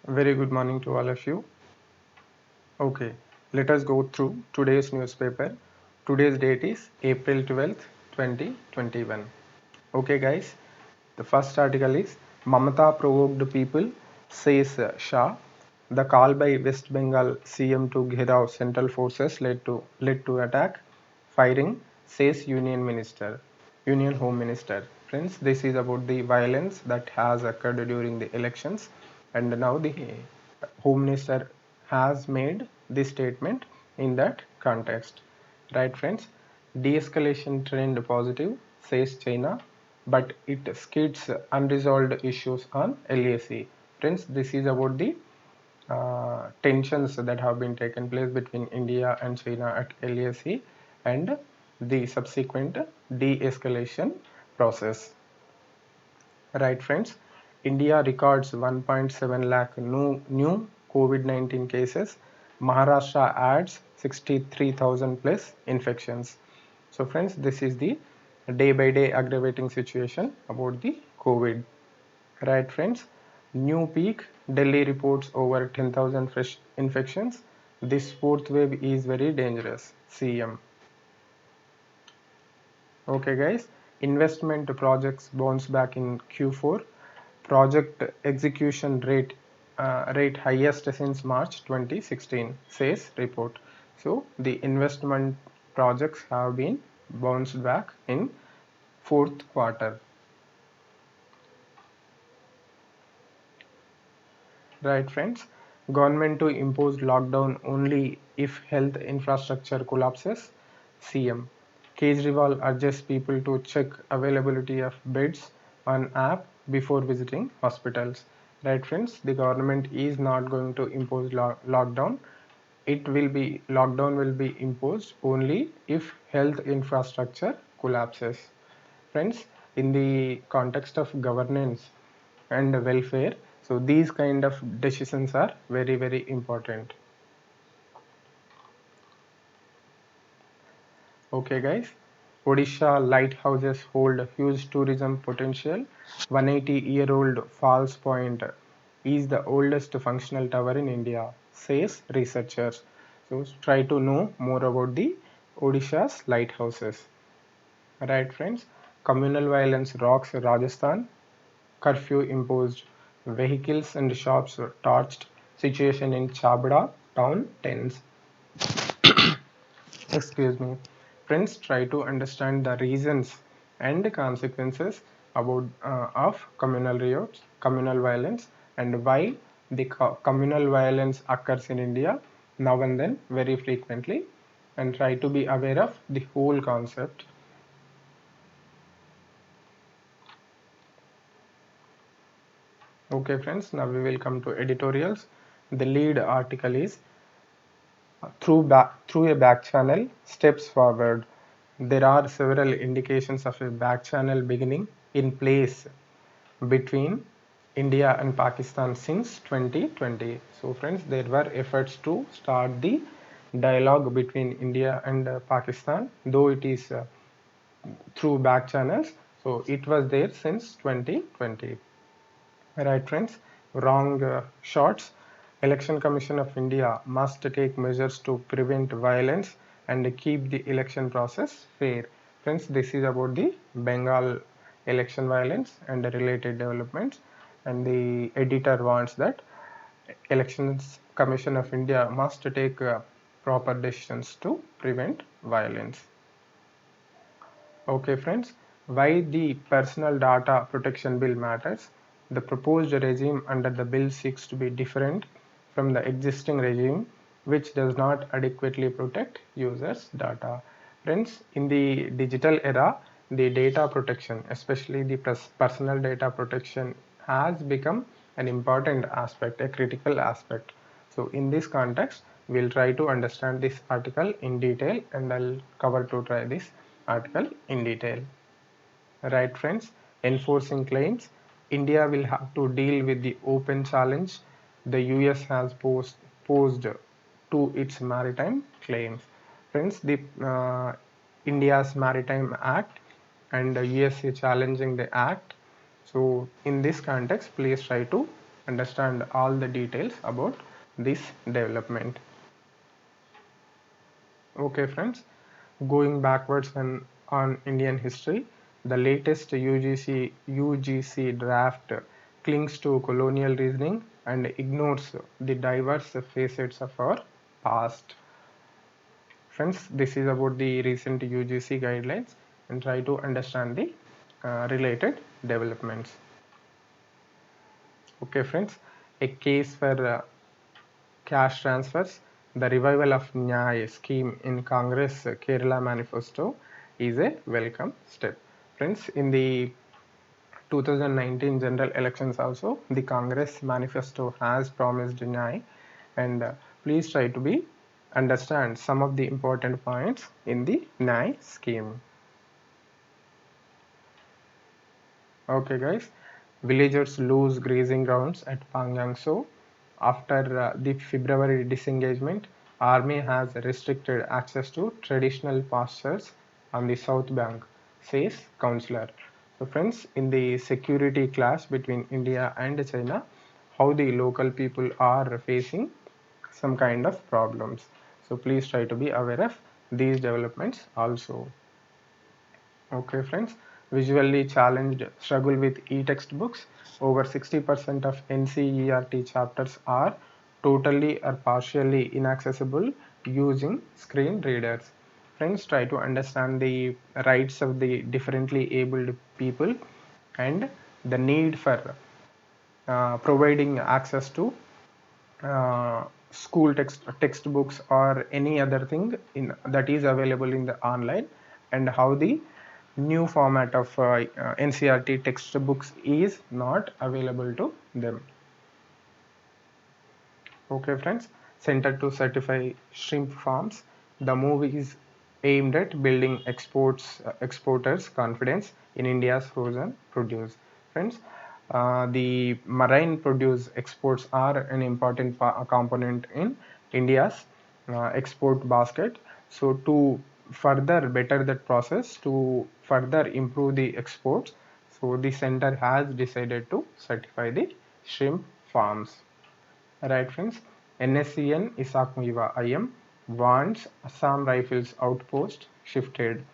Very good morning to all of you. Okay, let us go through today's newspaper. Today's date is April 12th, 2021. Okay, guys, the first article is Mamata provoked people, says Shah. The call by West Bengal CM to Gherav central forces led to attack, firing, says Union Home Minister. Friends, this is about the violence that has occurred during the elections, and now the Home Minister has made this statement in that context. Right, friends? De-escalation trend positive, says China, but it skids unresolved issues on LAC. Friends, this is about the tensions that have been taken place between India and China at LAC and the subsequent de-escalation process. Right, friends? India records 1.7 lakh new COVID-19 cases. Maharashtra adds 63,000 plus infections. So, friends, this is the day by day aggravating situation about the COVID. Right, friends? New peak. Delhi reports over 10,000 fresh infections. This fourth wave is very dangerous. CM. Okay, guys. Investment projects bounce back in Q4. Project execution rate highest since March 2016, says report. So the investment projects have been bounced back in fourth quarter. Right, friends? Government to impose lockdown only if health infrastructure collapses. CM. Kejriwal urges people to check availability of beds on app before visiting hospitals. Right, friends? The government is not going to impose lockdown. Lockdown will be imposed only if health infrastructure collapses. Friends, in the context of governance and welfare, so these kind of decisions are very important. Okay, guys, Odisha lighthouses hold huge tourism potential. 180-year-old Falls Point is the oldest functional tower in India, says researchers. So try to know more about the Odisha's lighthouses. Right, friends? Communal violence rocks Rajasthan. Curfew imposed. Vehicles and shops were torched. Situation in Chabra town tense. Excuse me. Friends, try to understand the reasons and consequences of communal riots, communal violence, and why the communal violence occurs in India now and then very frequently, and try to be aware of the whole concept. Okay, friends, now we will come to editorials. The lead article is through a back channel, steps forward. There are several indications of a back channel beginning in place between India and Pakistan since 2020. So, friends, there were efforts to start the dialogue between India and Pakistan, though it is through back channels. So, it was there since 2020. Right, friends? Wrong shots. Election Commission of India must take measures to prevent violence and keep the election process fair. Friends, this is about the Bengal election violence and the related developments. And the editor wants that Elections Commission of India must take proper decisions to prevent violence. Okay, friends, why the Personal Data Protection Bill matters. The proposed regime under the bill seeks to be different from the existing regime, which does not adequately protect users' data. Friends, in the digital era, the data protection, especially the personal data protection, has become an important aspect, a critical aspect. So, in this context, we'll try to understand this article in detail, and I'll cover to try this article in detail. Right, friends? Enforcing claims. India will have to deal with the open challenge the US has posed to its maritime claims. Friends, the India's Maritime Act and the USA challenging the act. So, in this context, please try to understand all the details about this development. Okay friends, going backwards on Indian history, the latest UGC draft clings to colonial reasoning and ignores the diverse facets of our past. Friends, this is about the recent UGC guidelines and try to understand the related developments. Okay friends, a case for cash transfers, the revival of Nyay scheme in Congress Kerala manifesto is a welcome step. Friends, in the 2019 general elections also, the Congress manifesto has promised Nyay, and please try to be understand some of the important points in the Nyay scheme. Okay guys, villagers lose grazing grounds at Pangyangso. After the February disengagement, army has restricted access to traditional pastures on the south bank, says councillor. So friends, in the security clash between India and China, how the local people are facing some kind of problems. So please try to be aware of these developments also. Okay friends, visually challenged struggle with e-textbooks. Over 60% of NCERT chapters are totally or partially inaccessible using screen readers. Friends, try to understand the rights of the differently abled people and the need for providing access to school textbooks or any other thing that is available in the online, and how the new format of NCERT textbooks is not available to them. Okay friends, Center to Certify Shrimp Farms. The move is aimed at building exporters' confidence in India's frozen produce. Friends, the marine produce exports are an important component in India's export basket. So to further better that process, to further improve the exports, so the center has decided to certify the shrimp farms. Right friends, NSCN Isakmuiva IM wants Assam Rifles outpost shifted.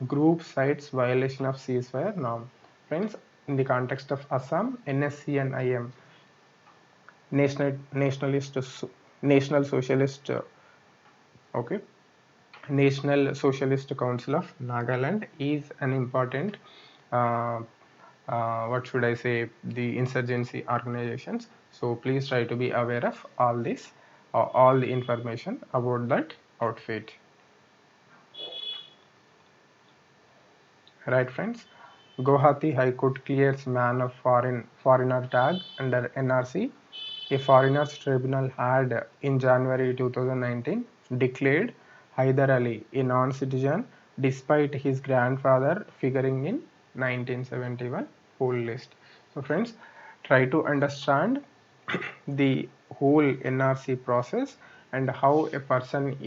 Group cites violation of ceasefire norm. Friends, in the context of Assam, NSCN IM, National Nationalist National Socialist okay, National Socialist Council of Nagaland is an important uh, what should I say, the insurgency organizations. So please try to be aware of all this, all the information about that outfit. Right friends, Guwahati High Court clears man of foreigner tag under NRC. A foreigners tribunal had in January 2019 declared Haider Ali a non-citizen despite his grandfather figuring in 1971 poll list. So friends, try to understand the whole NRC process and how a person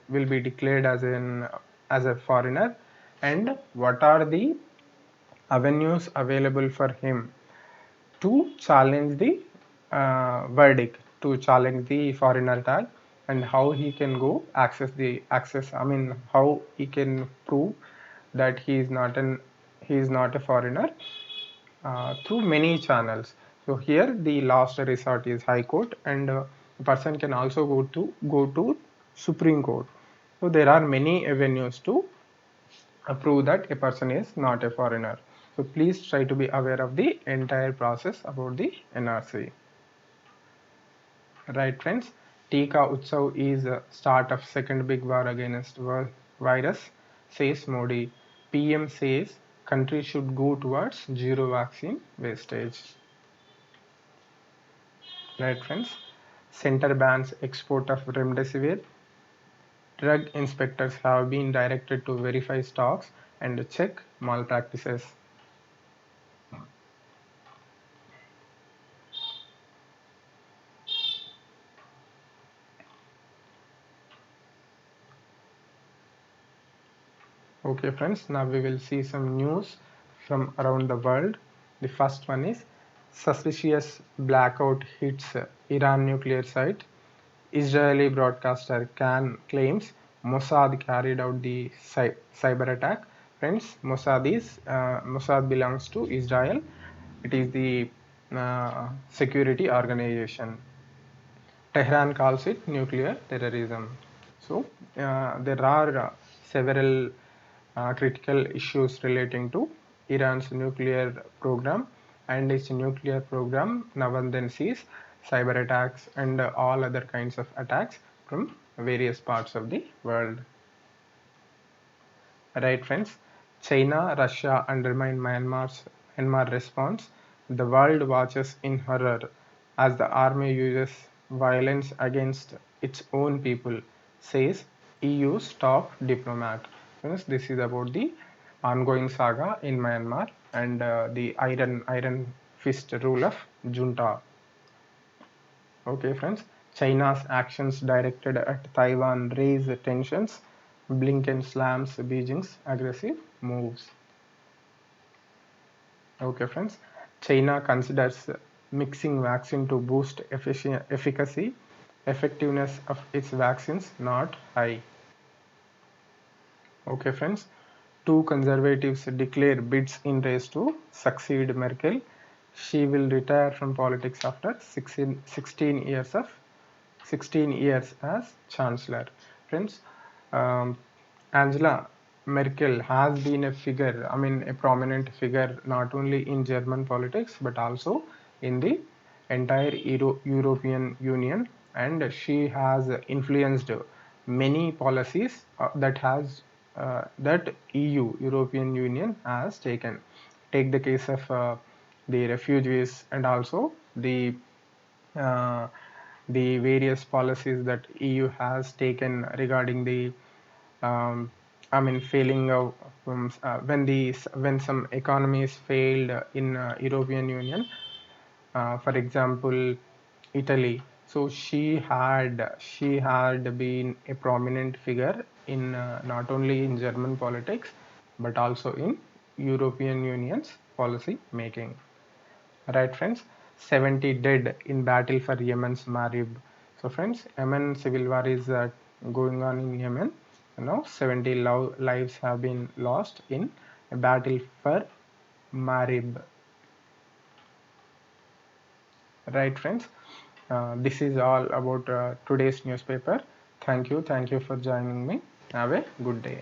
will be declared as a foreigner, and what are the avenues available for him to challenge the verdict, to challenge the foreigner tag, and how he can go access how he can prove that he is not a foreigner through many channels. So here the last resort is High Court, and a person can also go to Supreme Court. So there are many avenues to prove that a person is not a foreigner. So please try to be aware of the entire process about the NRC. Right friends, Tika Utsav is a start of second big war against virus, says Modi. PM says country should go towards zero vaccine wastage. Right friends, center bans export of remdesivir. Drug inspectors have been directed to verify stocks and check malpractices. Okay friends, now we will see some news from around the world. The first one is Suspicious blackout hits Iran nuclear site. Israeli broadcaster Khan claims Mossad carried out the cyber attack. Friends, Mossad belongs to Israel. It is the security organization. Tehran calls it nuclear terrorism. So there are several critical issues relating to Iran's nuclear program, and its nuclear program now and then sees cyber attacks and all other kinds of attacks from various parts of the world. Right, friends? China, Russia undermine Myanmar response. The world watches in horror as the army uses violence against its own people, says EU's top diplomat. Friends, this is about the ongoing saga in Myanmar and the iron fist rule of junta. Okay, friends. China's actions directed at Taiwan raise tensions. Blinken slams Beijing's aggressive moves. Okay, friends. China considers mixing vaccine to boost efficacy. Effectiveness of its vaccines not high. Okay, friends. Two conservatives declare bids in race to succeed Merkel. She will retire from politics after 16 years as chancellor. Friends, um, Angela Merkel has been a prominent figure not only in German politics but also in the entire European Union, and she has influenced many policies that European Union has taken. Take the case of the refugees and also uh, the various policies that EU has taken regarding the failing of when some economies failed in European Union, for example, Italy. So she had been a prominent figure in not only in German politics but also in European Union's policy making. Right, friends? 70 dead in battle for Yemen's Marib. So, friends, Yemen civil war is going on in Yemen. 70 lives have been lost in a battle for Marib. Right, friends? This is all about today's newspaper. Thank you for joining me. Have a good day.